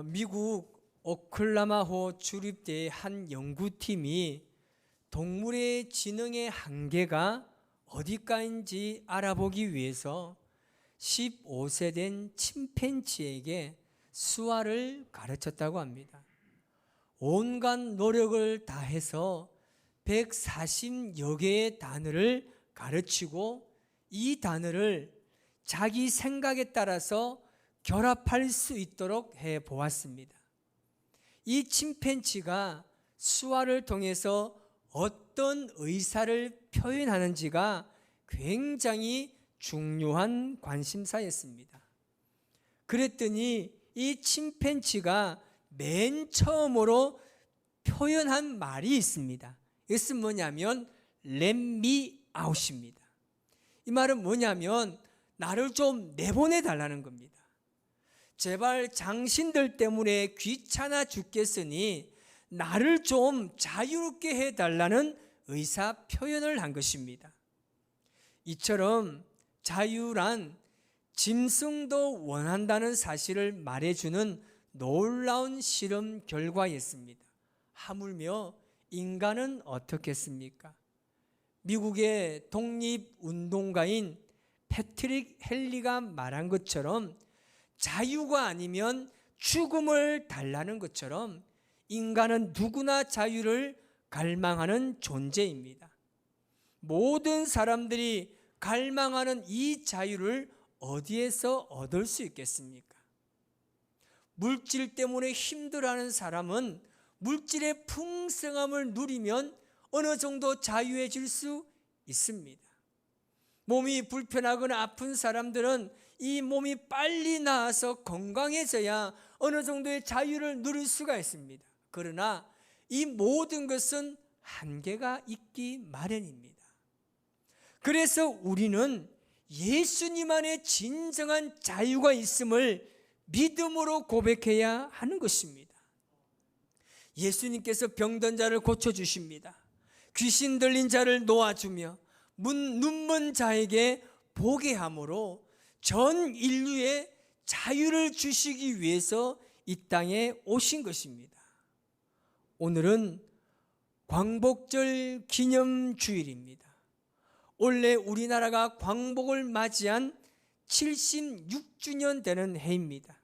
미국 오클라호마 주립대의 한 연구팀이 동물의 지능의 한계가 어디까지인지 알아보기 위해서 15세 된 침팬지에게 수화를 가르쳤다고 합니다. 온갖 노력을 다해서 140여 개의 단어를 가르치고 이 단어를 자기 생각에 따라서 결합할 수 있도록 해 보았습니다. 이 침팬지가 수화를 통해서 어떤 의사를 표현하는지가 굉장히 중요한 관심사였습니다. 그랬더니 이 침팬지가 맨 처음으로 표현한 말이 있습니다. 이것은 뭐냐면 Let me out입니다. 이 말은 뭐냐면 나를 좀 내보내 달라는 겁니다. 제발 당신들 때문에 귀찮아 죽겠으니 나를 좀 자유롭게 해달라는 의사 표현을 한 것입니다. 이처럼 자유란 짐승도 원한다는 사실을 말해주는 놀라운 실험 결과였습니다. 하물며 인간은 어떻겠습니까? 미국의 독립운동가인 패트릭 헨리가 말한 것처럼 자유가 아니면 죽음을 달라는 것처럼 인간은 누구나 자유를 갈망하는 존재입니다. 모든 사람들이 갈망하는 이 자유를 어디에서 얻을 수 있겠습니까? 물질 때문에 힘들어하는 사람은 물질의 풍성함을 누리면 어느 정도 자유해질 수 있습니다. 몸이 불편하거나 아픈 사람들은 이 몸이 빨리 나아서 건강해져야 어느 정도의 자유를 누릴 수가 있습니다. 그러나 이 모든 것은 한계가 있기 마련입니다. 그래서 우리는 예수님 안에 진정한 자유가 있음을 믿음으로 고백해야 하는 것입니다. 예수님께서 병든 자를 고쳐주십니다. 귀신 들린 자를 놓아주며 눈먼 자에게 보게 함으로 전 인류에 자유를 주시기 위해서 이 땅에 오신 것입니다. 오늘은 광복절 기념주일입니다. 원래 우리나라가 광복을 맞이한 76주년 되는 해입니다.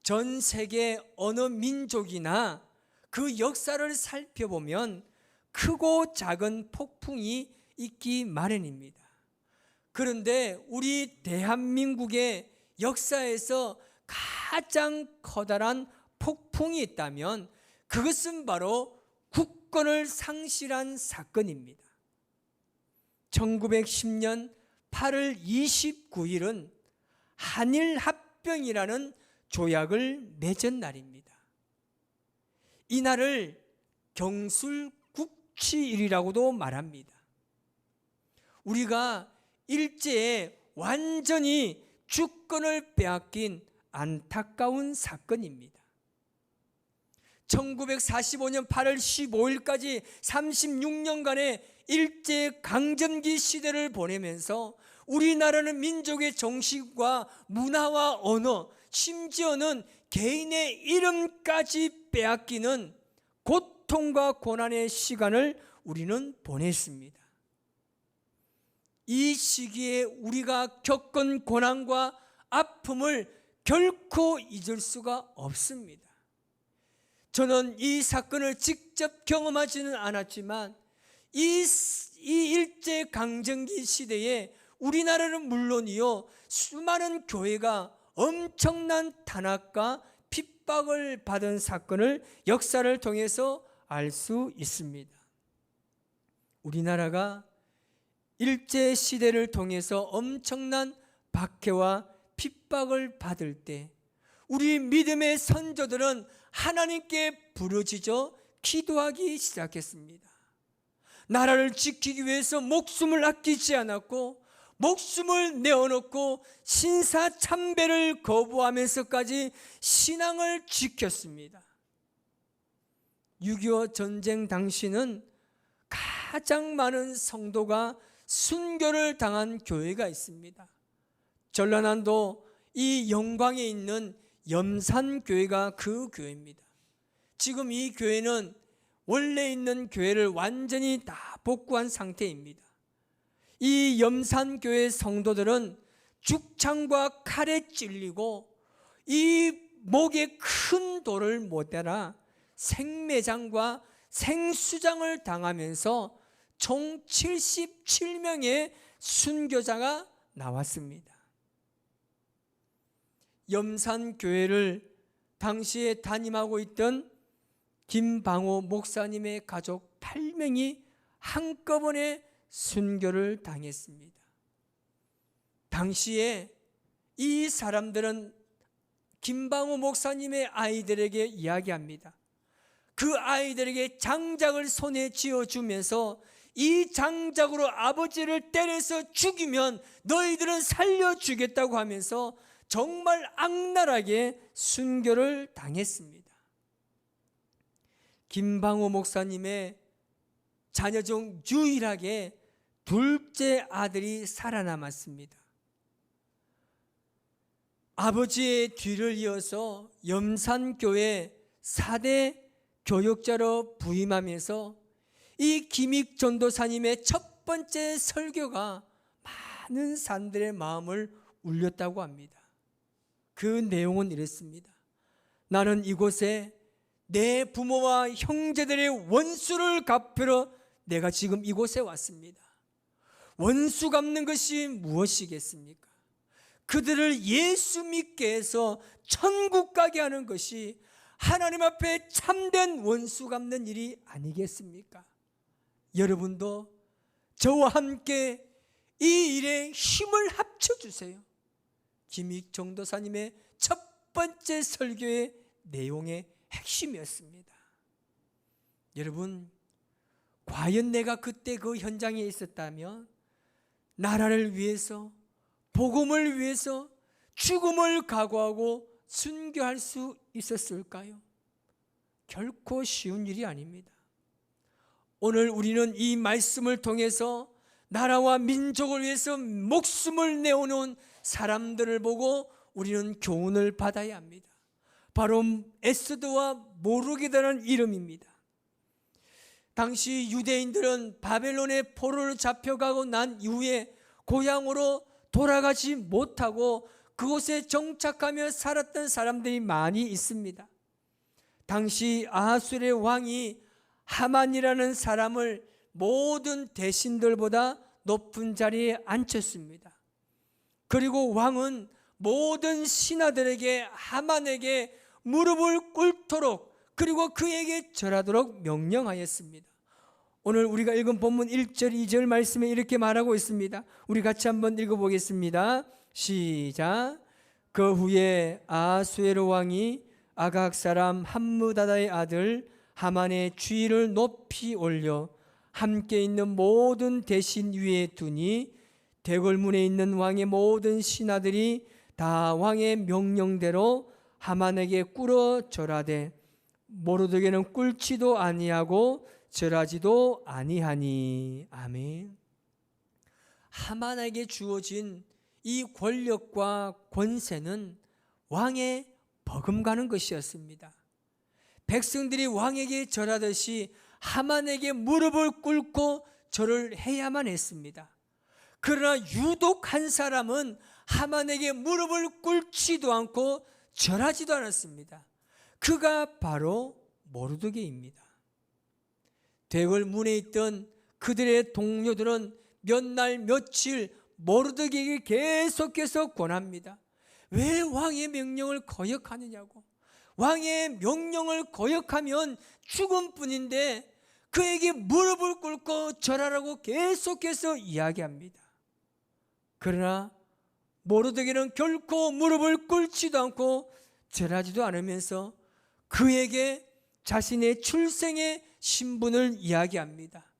전 세계 어느 민족이나 그 역사를 살펴보면 크고 작은 폭풍이 있기 마련입니다. 그런데 우리 대한민국의 역사에서 가장 커다란 폭풍이 있다면 그것은 바로 국권을 상실한 사건입니다. 1910년 8월 29일은 한일합병이라는 조약을 맺은 날입니다. 이 날을 경술국치일이라고도 말합니다. 우리가 일제에 완전히 주권을 빼앗긴 안타까운 사건입니다. 1945년 8월 15일까지 36년간의 일제강점기 시대를 보내면서 우리나라는 민족의 정신과 문화와 언어, 심지어는 개인의 이름까지 빼앗기는 고통과 고난의 시간을 우리는 보냈습니다. 이 시기에 우리가 겪은 고난과 아픔을 결코 잊을 수가 없습니다. 저는 이 사건을 직접 경험하지는 않았지만 이 일제강점기 시대에 우리나라는 물론이요, 수많은 교회가 엄청난 탄압과 핍박을 받은 사건을 역사를 통해서 알 수 있습니다. 우리나라가 일제시대를 통해서 엄청난 박해와 핍박을 받을 때 우리 믿음의 선조들은 하나님께 부르짖어 기도하기 시작했습니다. 나라를 지키기 위해서 목숨을 아끼지 않았고 목숨을 내어놓고 신사참배를 거부하면서까지 신앙을 지켰습니다. 6.25 전쟁 당시는 가장 많은 성도가 순교를 당한 교회가 있습니다. 전라남도 이 영광에 있는 염산교회가 그 교회입니다. 지금 이 교회는 원래 있는 교회를 완전히 다 복구한 상태입니다. 이 염산교회 성도들은 죽창과 칼에 찔리고 이 목에 큰 돌을 못 대라 생매장과 생수장을 당하면서 총 77명의 순교자가 나왔습니다. 염산교회를 당시에 담임하고 있던 김방호 목사님의 가족 8명이 한꺼번에 순교를 당했습니다. 당시에 이 사람들은 김방호 목사님의 아이들에게 이야기합니다. 그 아이들에게 장작을 손에 쥐어주면서 이 장작으로 아버지를 때려서 죽이면 너희들은 살려주겠다고 하면서 정말 악랄하게 순교를 당했습니다. 김방호 목사님의 자녀 중 유일하게 둘째 아들이 살아남았습니다. 아버지의 뒤를 이어서 염산교회 4대 교역자로 부임하면서 이 김익 전도사님의 첫 번째 설교가 많은 사람들의 마음을 울렸다고 합니다. 그 내용은 이랬습니다. 나는 이곳에 내 부모와 형제들의 원수를 갚으러 내가 지금 이곳에 왔습니다. 원수 갚는 것이 무엇이겠습니까? 그들을 예수 믿게 해서 천국 가게 하는 것이 하나님 앞에 참된 원수 갚는 일이 아니겠습니까? 여러분도 저와 함께 이 일에 힘을 합쳐주세요. 김익 전도사님의 첫 번째 설교의 내용의 핵심이었습니다. 여러분, 과연 내가 그때 그 현장에 있었다면 나라를 위해서, 복음을 위해서 죽음을 각오하고 순교할 수 있었을까요? 결코 쉬운 일이 아닙니다. 오늘 우리는 이 말씀을 통해서 나라와 민족을 위해서 목숨을 내어놓은 사람들을 보고 우리는 교훈을 받아야 합니다. 바로 에스더와 모르게다라는 이름입니다. 당시 유대인들은 바벨론의 포로로 잡혀가고 난 이후에 고향으로 돌아가지 못하고 그곳에 정착하며 살았던 사람들이 많이 있습니다. 당시 아하수르의 왕이 하만이라는 사람을 모든 대신들보다 높은 자리에 앉혔습니다. 그리고 왕은 모든 신하들에게 하만에게 무릎을 꿇도록 그리고 그에게 절하도록 명령하였습니다. 오늘 우리가 읽은 본문 1절 2절 말씀에 이렇게 말하고 있습니다. 우리 같이 한번 읽어보겠습니다. 시작. 그 후에 아하수에로 왕이 아각 사람 함므다다의 아들 하만의 주의를 높이 올려 함께 있는 모든 대신 위에 두니 대궐문에 있는 왕의 모든 신하들이 다 왕의 명령대로 하만에게 꿇어 절하되 모르드게는 꿇지도 아니하고 절하지도 아니하니. 아멘. 하만에게 주어진 이 권력과 권세는 왕에 버금가는 것이었습니다. 백성들이 왕에게 절하듯이 하만에게 무릎을 꿇고 절을 해야만 했습니다. 그러나 유독 한 사람은 하만에게 무릎을 꿇지도 않고 절하지도 않았습니다. 그가 바로 모르드게입니다. 대궐 문에 있던 그들의 동료들은 몇 날 며칠 모르드게에게 계속해서 권합니다. 왜 왕의 명령을 거역하느냐고. 왕의 명령을 거역하면 죽음뿐인데 그에게 무릎을 꿇고 절하라고 계속해서 이야기합니다. 그러나 모르드게는 결코 무릎을 꿇지도 않고 절하지도 않으면서 그에게 자신의 출생의 신분을 이야기합니다.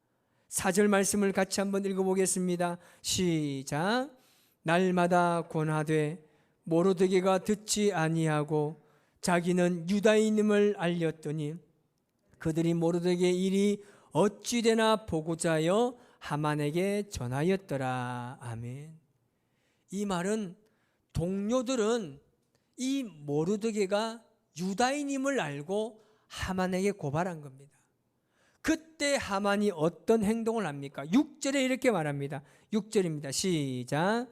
4절 말씀을 같이 한번 읽어보겠습니다. 시작. 날마다 권하되 모르드게가 듣지 아니하고 자기는 유다인임을 알렸더니 그들이 모르드게의 일이 어찌되나 보고자 하여 하만에게 전하였더라. 아멘. 이 말은 동료들은 이 모르드게가 유다인임을 알고 하만에게 고발한 겁니다. 그때 하만이 어떤 행동을 합니까? 6절에 이렇게 말합니다. 6절입니다. 시작.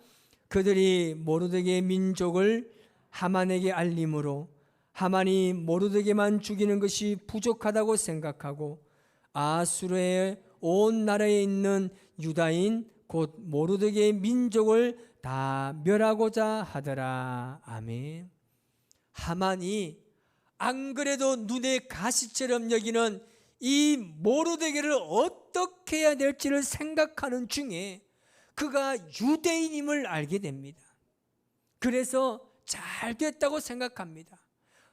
그들이 모르드게의 민족을 하만에게 알림으로 하만이 모르드게만 죽이는 것이 부족하다고 생각하고 아수르의 온 나라에 있는 유다인 곧 모르드게의 민족을 다 멸하고자 하더라. 아멘. 하만이 안 그래도 눈에 가시처럼 여기는 이 모르드게를 어떻게 해야 될지를 생각하는 중에 그가 유대인임을 알게 됩니다. 그래서 잘 됐다고 생각합니다.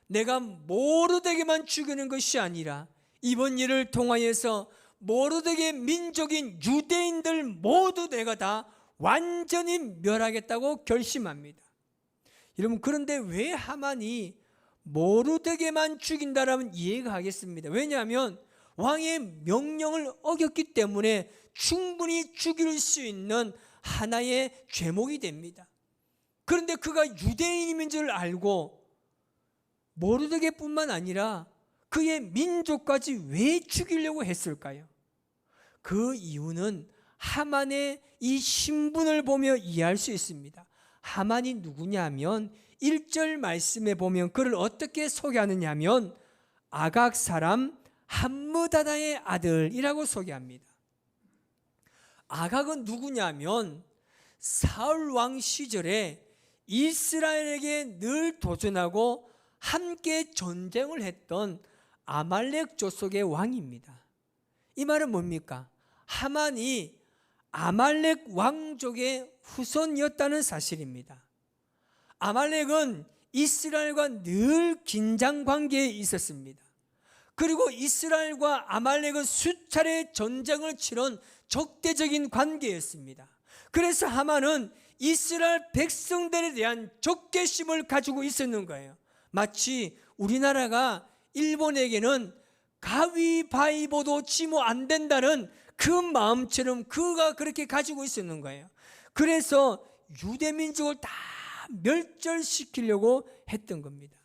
내가 모르드게만 죽이는 것이 아니라 이번 일을 통하여서 모르드게 민족인 유대인들 모두 내가 다 완전히 멸하겠다고 결심합니다. 여러분, 그런데 왜 하만이 모르드게만 죽인다라면 이해가 하겠습니다. 왜냐하면 왕의 명령을 어겼기 때문에 충분히 죽일 수 있는 하나의 죄목이 됩니다. 그런데 그가 유대인인 줄 알고 모르드게뿐만 아니라 그의 민족까지 왜 죽이려고 했을까요? 그 이유는 하만의 이 신분을 보며 이해할 수 있습니다. 하만이 누구냐면 1절 말씀에 보면 그를 어떻게 소개하느냐 하면 아각 사람 함므다다의 아들이라고 소개합니다. 아각은 누구냐면 사울 왕 시절에 이스라엘에게 늘 도전하고 함께 전쟁을 했던 아말렉 족속의 왕입니다. 이 말은 뭡니까? 하만이 아말렉 왕족의 후손이었다는 사실입니다. 아말렉은 이스라엘과 늘 긴장 관계에 있었습니다. 그리고 이스라엘과 아말렉은 수차례 전쟁을 치른 적대적인 관계였습니다. 그래서 하만은 이스라엘 백성들에 대한 적개심을 가지고 있었는 거예요. 마치 우리나라가 일본에게는 가위바위보도 지면 안 된다는 그 마음처럼 그가 그렇게 가지고 있었는 거예요. 그래서 유대민족을 다 멸절시키려고 했던 겁니다.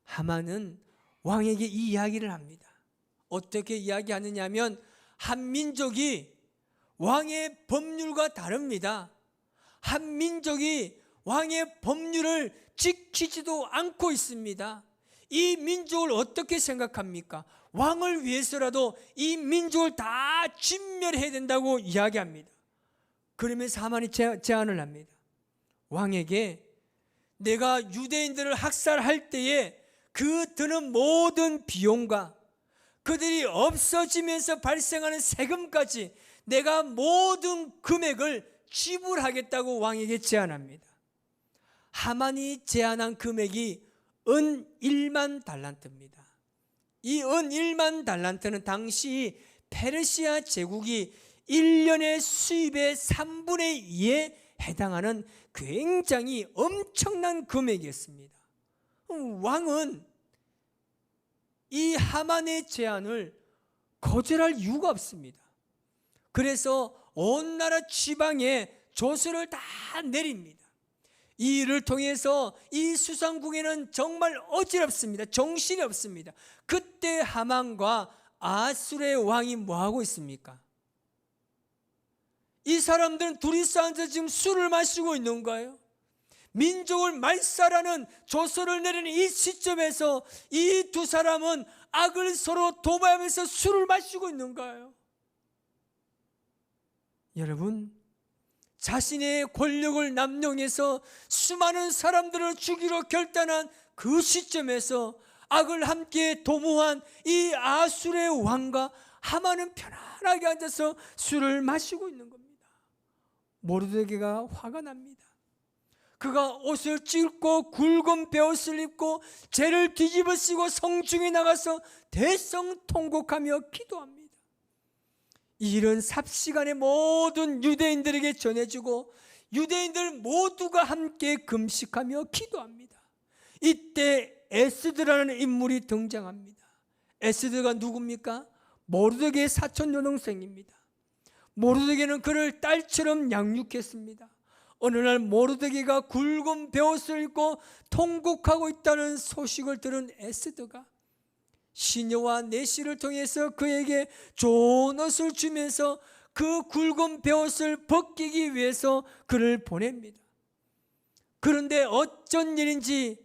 하만은 왕에게 이 이야기를 합니다. 어떻게 이야기하느냐 하면 한 민족이 왕의 법률과 다릅니다. 한 민족이 왕의 법률을 지키지도 않고 있습니다. 이 민족을 어떻게 생각합니까? 왕을 위해서라도 이 민족을 다 진멸해야 된다고 이야기합니다. 그러면서 하만이 제안을 합니다. 왕에게 내가 유대인들을 학살할 때에 그 드는 모든 비용과 그들이 없어지면서 발생하는 세금까지 내가 모든 금액을 지불하겠다고 왕에게 제안합니다. 하만이 제안한 금액이 은 1만 달란트입니다. 이 은 1만 달란트는 당시 페르시아 제국이 1년의 수입의 3분의 2에 해당하는 굉장히 엄청난 금액이었습니다. 왕은 이 하만의 제안을 거절할 이유가 없습니다. 그래서 온 나라 지방에 조서를 다 내립니다. 이 일을 통해서 이 수상궁에는 정말 어지럽습니다. 정신이 없습니다. 그때 하만과 아수르의 왕이 뭐하고 있습니까? 이 사람들은 둘이서 앉아서 지금 술을 마시고 있는 거예요. 민족을 말살하는 조서를 내리는 이 시점에서 이 두 사람은 악을 서로 도모하면서 술을 마시고 있는 거예요. 여러분, 자신의 권력을 남용해서 수많은 사람들을 죽이러 결단한 그 시점에서 악을 함께 도모한 이 아수르의 왕과 하만은 편안하게 앉아서 술을 마시고 있는 겁니다. 모르드게가 화가 납니다. 그가 옷을 찢고 굵은 베옷을 입고 죄를 뒤집어 쓰고 성중에 나가서 대성통곡하며 기도합니다. 이 일은 삽시간에 모든 유대인들에게 전해주고 유대인들 모두가 함께 금식하며 기도합니다. 이때 에스드라는 인물이 등장합니다. 에스드가 누굽니까? 모르드게의 사촌 여동생입니다. 모르드게는 그를 딸처럼 양육했습니다. 어느 날 모르드게가 굵은 베옷을 입고 통곡하고 있다는 소식을 들은 에스더가 시녀와 내시를 통해서 그에게 좋은 옷을 주면서 그 굵은 베옷을 벗기기 위해서 그를 보냅니다. 그런데 어쩐 일인지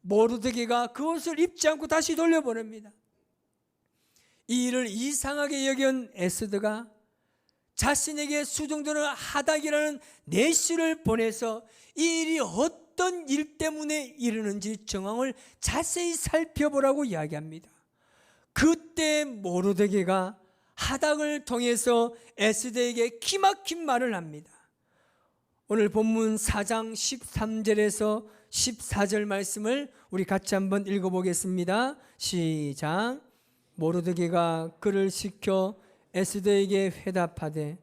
모르드게가 그 옷을 입지 않고 다시 돌려보냅니다. 이 일을 이상하게 여긴 에스더가 자신에게 수종되는 하닥이라는 내시를 보내서 이 일이 어떤 일 때문에 이르는지 정황을 자세히 살펴보라고 이야기합니다. 그때 모르드게가 하닥을 통해서 에스더에게 기막힌 말을 합니다. 오늘 본문 4장 13절에서 14절 말씀을 우리 같이 한번 읽어보겠습니다. 시작. 모르드게가 그를 시켜 에스더에게 회답하되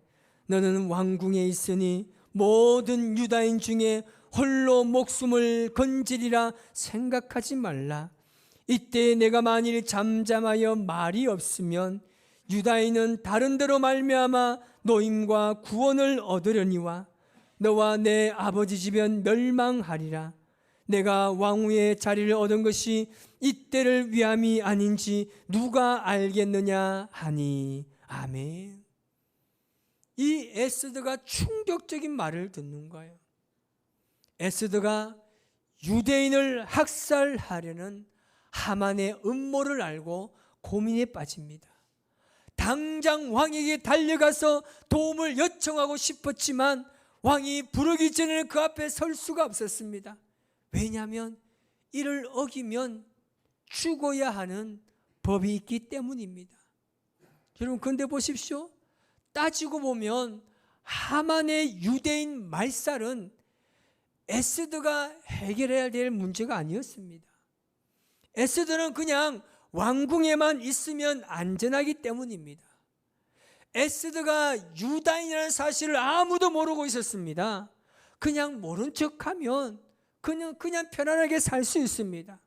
너는 왕궁에 있으니 모든 유다인 중에 홀로 목숨을 건지리라 생각하지 말라. 이때 내가 만일 잠잠하여 말이 없으면 유다인은 다른 데로 말미암아 노임과 구원을 얻으려니와 너와 내 아버지 집은 멸망하리라. 내가 왕후의 자리를 얻은 것이 이때를 위함이 아닌지 누가 알겠느냐 하니. 아멘. 이 에스더가 충격적인 말을 듣는 거예요. 에스더가 유대인을 학살하려는 하만의 음모를 알고 고민에 빠집니다. 당장 왕에게 달려가서 도움을 요청하고 싶었지만 왕이 부르기 전에는 그 앞에 설 수가 없었습니다. 왜냐하면 이를 어기면 죽어야 하는 법이 있기 때문입니다. 여러분, 그런데 보십시오. 따지고 보면 하만의 유대인 말살은 에스더가 해결해야 될 문제가 아니었습니다. 에스더는 그냥 왕궁에만 있으면 안전하기 때문입니다. 에스더가 유다인이라는 사실을 아무도 모르고 있었습니다. 그냥 모른 척하면 그냥 편안하게 살 수 있습니다.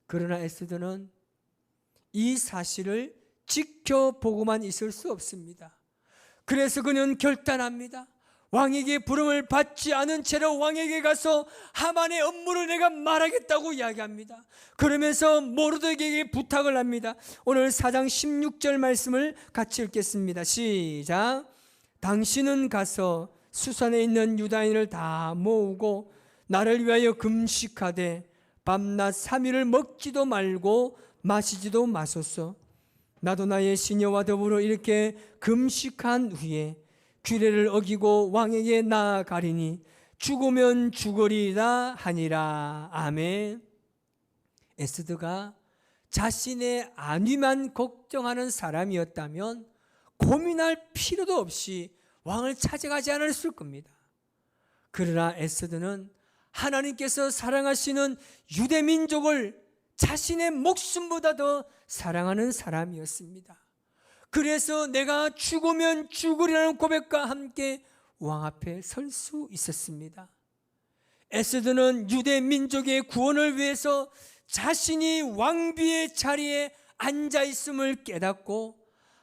그러나 에스더는 이 사실을 지켜보고만 있을 수 없습니다. 그래서 그는 결단합니다. 왕에게 부름을 받지 않은 채로 왕에게 가서 하만의 업무를 내가 말하겠다고 이야기합니다. 그러면서 모르드게에게 부탁을 합니다. 오늘 4장 16절 말씀을 같이 읽겠습니다. 시작. 당신은 가서 수산에 있는 유다인을 다 모으고 나를 위하여 금식하되 밤낮 3일을 먹지도 말고 마시지도 마소서. 나도 나의 시녀와 더불어 이렇게 금식한 후에 규례를 어기고 왕에게 나아가리니 죽으면 죽으리라 하니라. 아멘. 에스더가 자신의 안위만 걱정하는 사람이었다면 고민할 필요도 없이 왕을 찾아가지 않았을 겁니다. 그러나 에스더는 하나님께서 사랑하시는 유대 민족을 자신의 목숨보다 더 사랑하는 사람이었습니다. 그래서 내가 죽으면 죽으리라는 고백과 함께 왕 앞에 설 수 있었습니다. 에스더는 유대 민족의 구원을 위해서 자신이 왕비의 자리에 앉아 있음을 깨닫고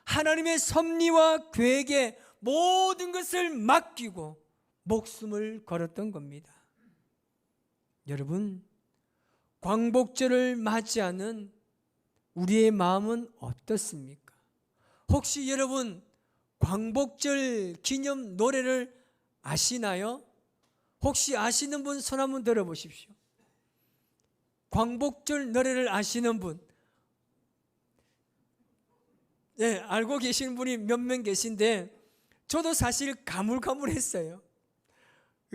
하나님의 섭리와 계획에 모든 것을 맡기고 목숨을 걸었던 겁니다. 여러분, 광복절을 맞이하는 우리의 마음은 어떻습니까? 혹시 여러분 광복절 기념 노래를 아시나요? 혹시 아시는 분 손 한번 들어보십시오. 광복절 노래를 아시는 분? 네, 알고 계시는 분이 몇 명 계신데 저도 사실 가물가물했어요.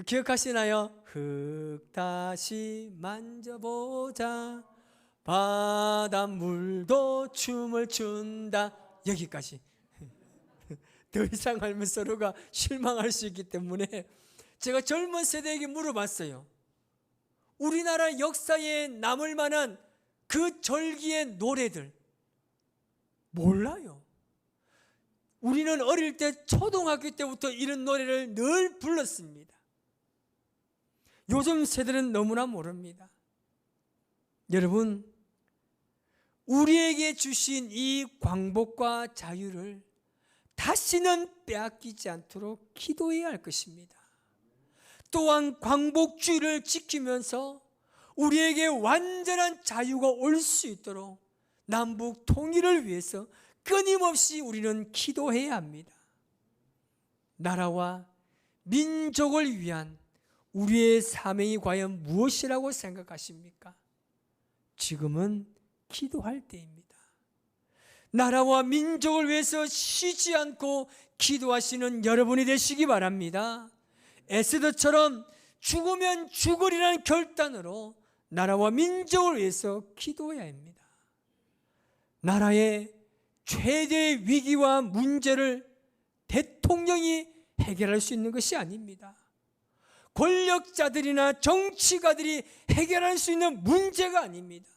기억하시나요? 흙 다시 만져보자 바닷물도 춤을 춘다. 여기까지. 더 이상 하면 서로가 실망할 수 있기 때문에 제가 젊은 세대에게 물어봤어요. 우리나라 역사에 남을 만한 그 절기의 노래들 몰라요. 우리는 어릴 때 초등학교 때부터 이런 노래를 늘 불렀습니다. 요즘 세대는 너무나 모릅니다. 여러분, 우리에게 주신 이 광복과 자유를 다시는 빼앗기지 않도록 기도해야 할 것입니다. 또한 광복주의를 지키면서 우리에게 완전한 자유가 올 수 있도록 남북 통일을 위해서 끊임없이 우리는 기도해야 합니다. 나라와 민족을 위한 우리의 사명이 과연 무엇이라고 생각하십니까? 지금은 기도할 때입니다. 나라와 민족을 위해서 쉬지 않고 기도하시는 여러분이 되시기 바랍니다. 에스더처럼 죽으면 죽으리라는 결단으로 나라와 민족을 위해서 기도해야 합니다. 나라의 최대의 위기와 문제를 대통령이 해결할 수 있는 것이 아닙니다. 권력자들이나 정치가들이 해결할 수 있는 문제가 아닙니다.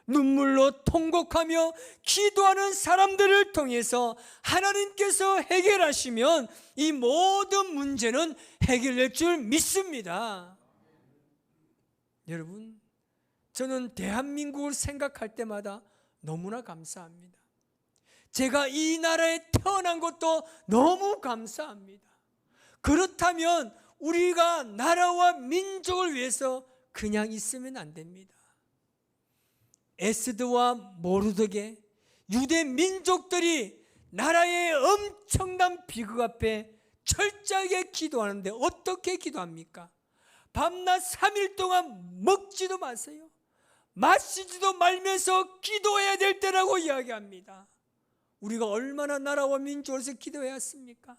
눈물로 통곡하며 기도하는 사람들을 통해서 하나님께서 해결하시면 이 모든 문제는 해결될 줄 믿습니다. 여러분, 저는 대한민국을 생각할 때마다 너무나 감사합니다. 제가 이 나라에 태어난 것도 너무 감사합니다. 그렇다면 우리가 나라와 민족을 위해서 그냥 있으면 안 됩니다. 에스더와 모르드게, 유대 민족들이 나라의 엄청난 비극 앞에 철저하게 기도하는데 어떻게 기도합니까? 밤낮 3일 동안 먹지도 마세요, 마시지도 말면서 기도해야 될 때라고 이야기합니다. 우리가 얼마나 나라와 민족을 위해서 기도해야 했습니까?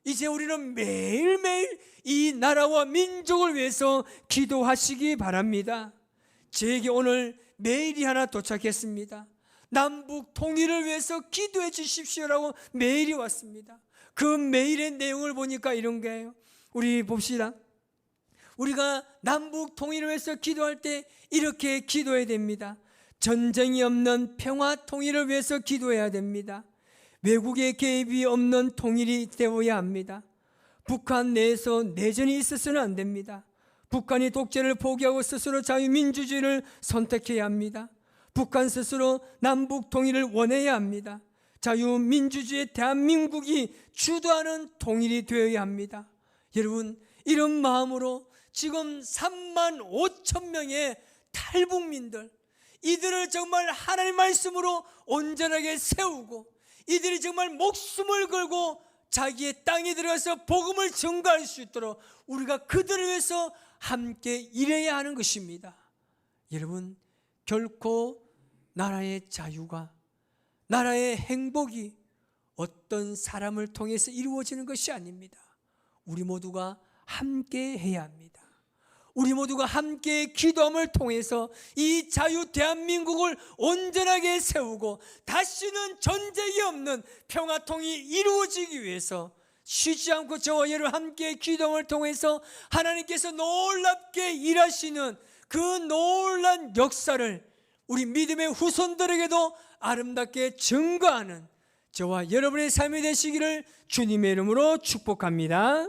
이제 우리는 매일매일 이 나라와 민족을 위해서 기도하시기 바랍니다. 제게 오늘 메일이 하나 도착했습니다. 남북 통일을 위해서 기도해 주십시오라고 메일이 왔습니다. 그 메일의 내용을 보니까 이런 거예요. 우리 봅시다. 우리가 남북 통일을 위해서 기도할 때 이렇게 기도해야 됩니다. 전쟁이 없는 평화 통일을 위해서 기도해야 됩니다. 외국의 개입이 없는 통일이 되어야 합니다. 북한 내에서 내전이 있어서는 안 됩니다. 북한이 독재를 포기하고 스스로 자유민주주의를 선택해야 합니다. 북한 스스로 남북 통일을 원해야 합니다. 자유민주주의 대한민국이 주도하는 통일이 되어야 합니다. 여러분, 이런 마음으로 지금 3만 5천 명의 탈북민들, 이들을 정말 하나님의 말씀으로 온전하게 세우고 이들이 정말 목숨을 걸고 자기의 땅에 들어가서 복음을 전가할 수 있도록 우리가 그들을 위해서 함께 일해야 하는 것입니다. 여러분, 결코 나라의 자유가, 나라의 행복이 어떤 사람을 통해서 이루어지는 것이 아닙니다. 우리 모두가 함께 해야 합니다. 우리 모두가 함께 기도함을 통해서 이 자유 대한민국을 온전하게 세우고 다시는 전쟁이 없는 평화통이 이루어지기 위해서 쉬지 않고 저와 여러분 함께 기도함을 통해서 하나님께서 놀랍게 일하시는 그 놀란 역사를 우리 믿음의 후손들에게도 아름답게 증거하는 저와 여러분의 삶이 되시기를 주님의 이름으로 축복합니다.